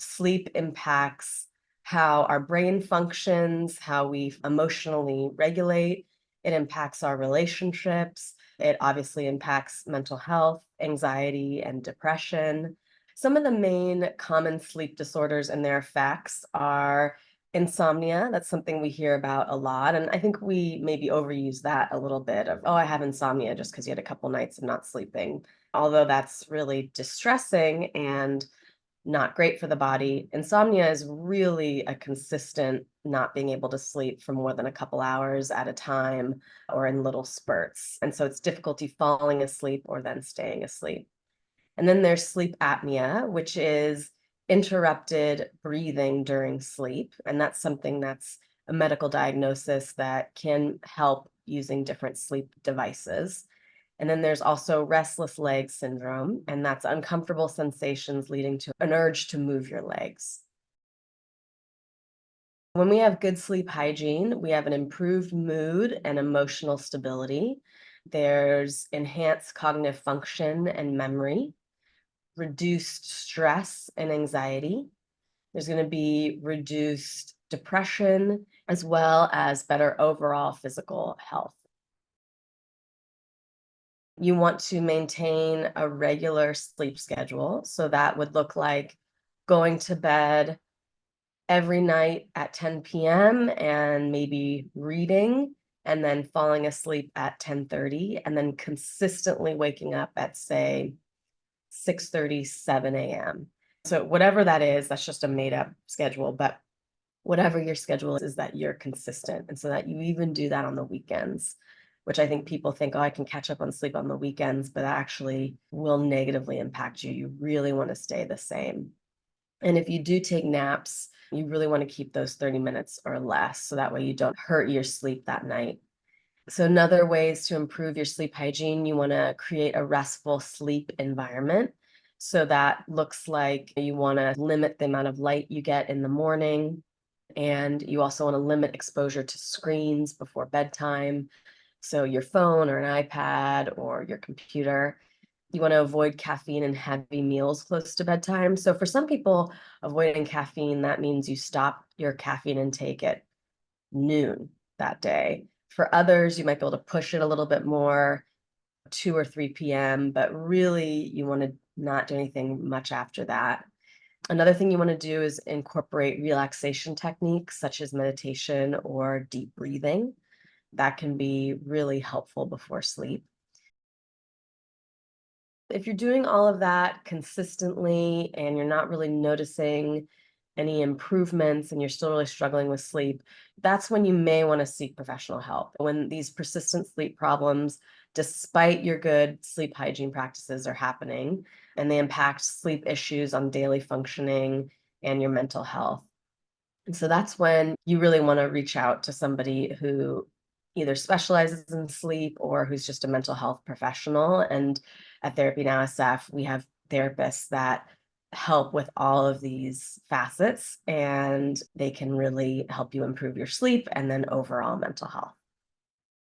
Sleep impacts how our brain functions, how we emotionally regulate. It impacts our relationships. It obviously impacts mental health, anxiety, and depression. Some of the main common sleep disorders and their effects are insomnia. That's something we hear about a lot. And I think we maybe overuse that a little bit of, oh, I have insomnia just because you had a couple nights of not sleeping. Although that's really distressing and not great for the body. Insomnia is really a consistent not being able to sleep for more than a couple hours at a time or in little spurts. And so it's difficulty falling asleep or then staying asleep. And then there's sleep apnea, which is interrupted breathing during sleep. And that's something that's a medical diagnosis that can help using different sleep devices. And then there's also restless leg syndrome, and that's uncomfortable sensations leading to an urge to move your legs. When we have good sleep hygiene, we have an improved mood and emotional stability. There's enhanced cognitive function and memory, reduced stress and anxiety. There's going to be reduced depression, as well as better overall physical health. You want to maintain a regular sleep schedule. So that would look like going to bed every night at 10 p.m. and maybe reading and then falling asleep at 10:30 and then consistently waking up at, say, 6:30, 7 a.m. So whatever that is, that's just a made up schedule, but whatever your schedule is that you're consistent. And so that you even do that on the weekends, which I think people think, oh, I can catch up on sleep on the weekends, but that actually will negatively impact you. You really want to stay the same. And if you do take naps, you really want to keep those 30 minutes or less. So that way you don't hurt your sleep that night. So another ways to improve your sleep hygiene, you want to create a restful sleep environment. So that looks like you want to limit the amount of light you get in the morning. And you also want to limit exposure to screens before bedtime. So your phone or an iPad or your computer. You want to avoid caffeine and heavy meals close to bedtime. So for some people, avoiding caffeine, that means you stop your caffeine intake at noon that day. For others, you might be able to push it a little bit more, 2 or 3 p.m., but really you want to not do anything much after that. Another thing you want to do is incorporate relaxation techniques such as meditation or deep breathing. That can be really helpful before sleep. If you're doing all of that consistently and you're not really noticing any improvements and you're still really struggling with sleep, that's when you may want to seek professional help. When these persistent sleep problems, despite your good sleep hygiene practices, are happening and they impact sleep issues on daily functioning and your mental health. And so that's when you really want to reach out to somebody who either specializes in sleep or who's just a mental health professional. And at Therapy Now SF, we have therapists that help with all of these facets, and they can really help you improve your sleep and then overall mental health.